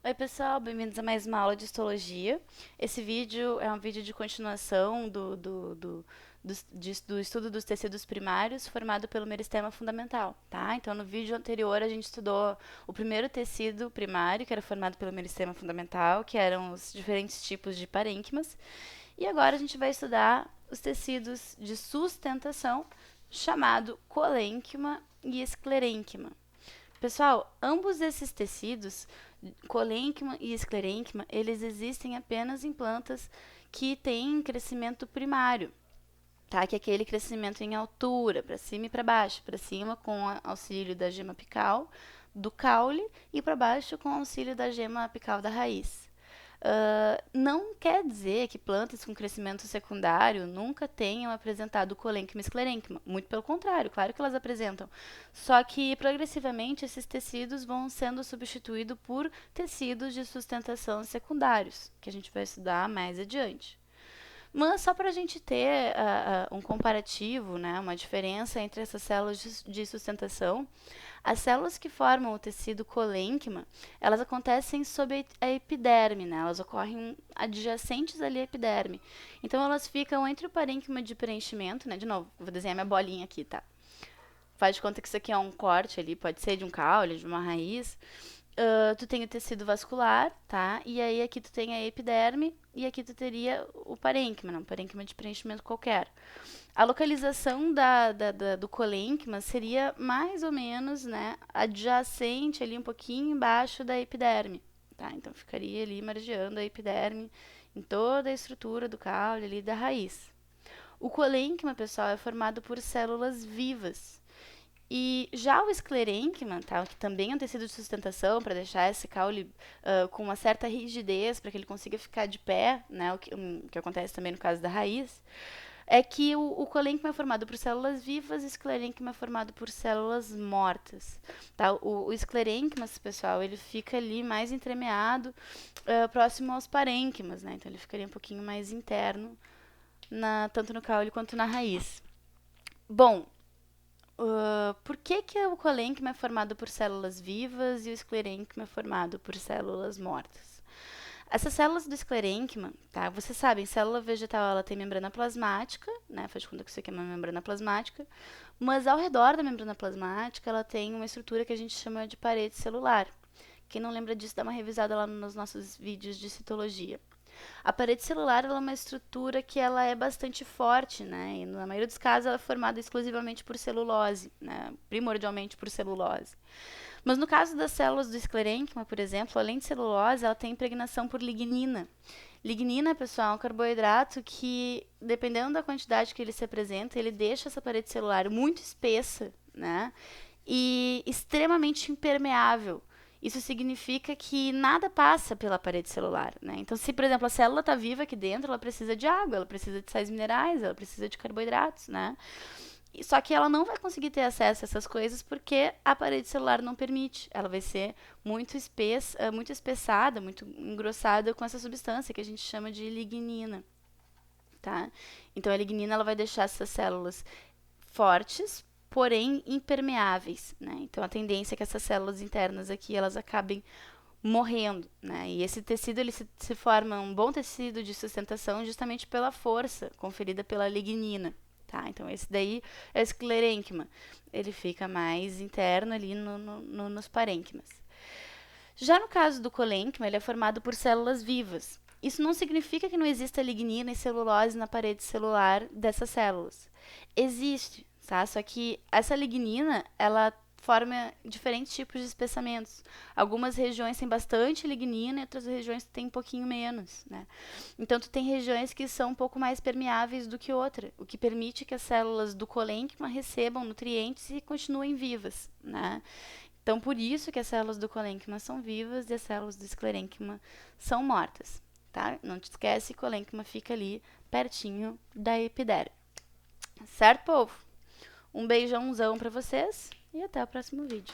Oi pessoal, bem-vindos a mais uma aula de histologia. Esse vídeo é um vídeo de continuação do estudo dos tecidos primários formado pelo meristema fundamental, tá? Então no vídeo anterior a gente estudou o primeiro tecido primário, que era formado pelo meristema fundamental, que eram os diferentes tipos de parênquimas, e agora a gente vai estudar os tecidos de sustentação, chamado colênquima e esclerênquima. Pessoal, ambos esses tecidos, colênquima e esclerênquima, eles existem apenas em plantas que têm crescimento primário, tá? Que é aquele crescimento em altura, para cima e para baixo. Para cima com auxílio da gema apical do caule e para baixo com auxílio da gema apical da raiz. Não quer dizer que plantas com crescimento secundário nunca tenham apresentado colênquima e esclerênquima. Muito pelo contrário, claro que elas apresentam. Só que, progressivamente, esses tecidos vão sendo substituídos por tecidos de sustentação secundários, que a gente vai estudar mais adiante. Mas só para a gente ter um comparativo, né, uma diferença entre essas células de sustentação, as células que formam o tecido colênquima, elas acontecem sob a epiderme, né? Elas ocorrem adjacentes ali à epiderme. Então, elas ficam entre o parênquima de preenchimento, né? De novo, vou desenhar minha bolinha aqui, tá? Faz de conta que isso aqui é um corte ali, pode ser de um caule, de uma raiz. Tu tem o tecido vascular, tá? E aí aqui tu tem a epiderme e aqui tu teria o parênquima, não? Um parênquima de preenchimento qualquer. A localização do colênquima seria mais ou menos, né, adjacente ali um pouquinho embaixo da epiderme, tá? Então ficaria ali margeando a epiderme em toda a estrutura do caule ali da raiz. O colênquima, pessoal, é formado por células vivas. E já o esclerênquima, tá, que também é um tecido de sustentação para deixar esse caule com uma certa rigidez para que ele consiga ficar de pé, né, o que acontece também no caso da raiz, é que o colênquima é formado por células vivas e o esclerênquima é formado por células mortas. Tá? O esclerênquima, pessoal, ele fica ali mais entremeado, próximo aos parênquimas, né? Então ele ficaria um pouquinho mais interno, tanto no caule quanto na raiz. Bom, por que o colênquima é formado por células vivas e o esclerênquima é formado por células mortas? Essas células do esclerênquima, tá? Vocês sabem, célula vegetal ela tem membrana plasmática, né? Faz de conta que isso aqui é uma membrana plasmática, mas ao redor da membrana plasmática ela tem uma estrutura que a gente chama de parede celular. Quem não lembra disso, dá uma revisada lá nos nossos vídeos de citologia. A parede celular ela é uma estrutura que ela é bastante forte, né? E na maioria dos casos ela é formada exclusivamente por celulose, né? Primordialmente por celulose. Mas no caso das células do esclerênquima, por exemplo, além de celulose, ela tem impregnação por lignina. Lignina, pessoal, é um carboidrato que, dependendo da quantidade que ele se apresenta, ele deixa essa parede celular muito espessa, né? E extremamente impermeável. Isso significa que nada passa pela parede celular, né? Então, se, por exemplo, a célula está viva aqui dentro, ela precisa de água, ela precisa de sais minerais, ela precisa de carboidratos, né? Só que ela não vai conseguir ter acesso a essas coisas porque a parede celular não permite. Ela vai ser muito espessa, muito espessada, muito engrossada com essa substância que a gente chama de lignina, tá? Então a lignina ela vai deixar essas células fortes, porém impermeáveis, né? Então a tendência é que essas células internas aqui elas acabem morrendo, né? E esse tecido ele se forma um bom tecido de sustentação justamente pela força conferida pela lignina. Tá? Então, esse daí é o esclerênquima. Ele fica mais interno ali nos parênquimas. Já no caso do colênquima, ele é formado por células vivas. Isso não significa que não exista lignina e celulose na parede celular dessas células. Existe, tá? Só que essa lignina, ela forma diferentes tipos de espessamentos. Algumas regiões têm bastante lignina e outras regiões têm um pouquinho menos, né? Então, tu tem regiões que são um pouco mais permeáveis do que outra, o que permite que as células do colênquima recebam nutrientes e continuem vivas, né? Então, por isso que as células do colênquima são vivas e as células do esclerênquima são mortas, tá? Não te esquece, o colênquima fica ali pertinho da epiderme. Certo, povo? Um beijãozão para vocês e até o próximo vídeo.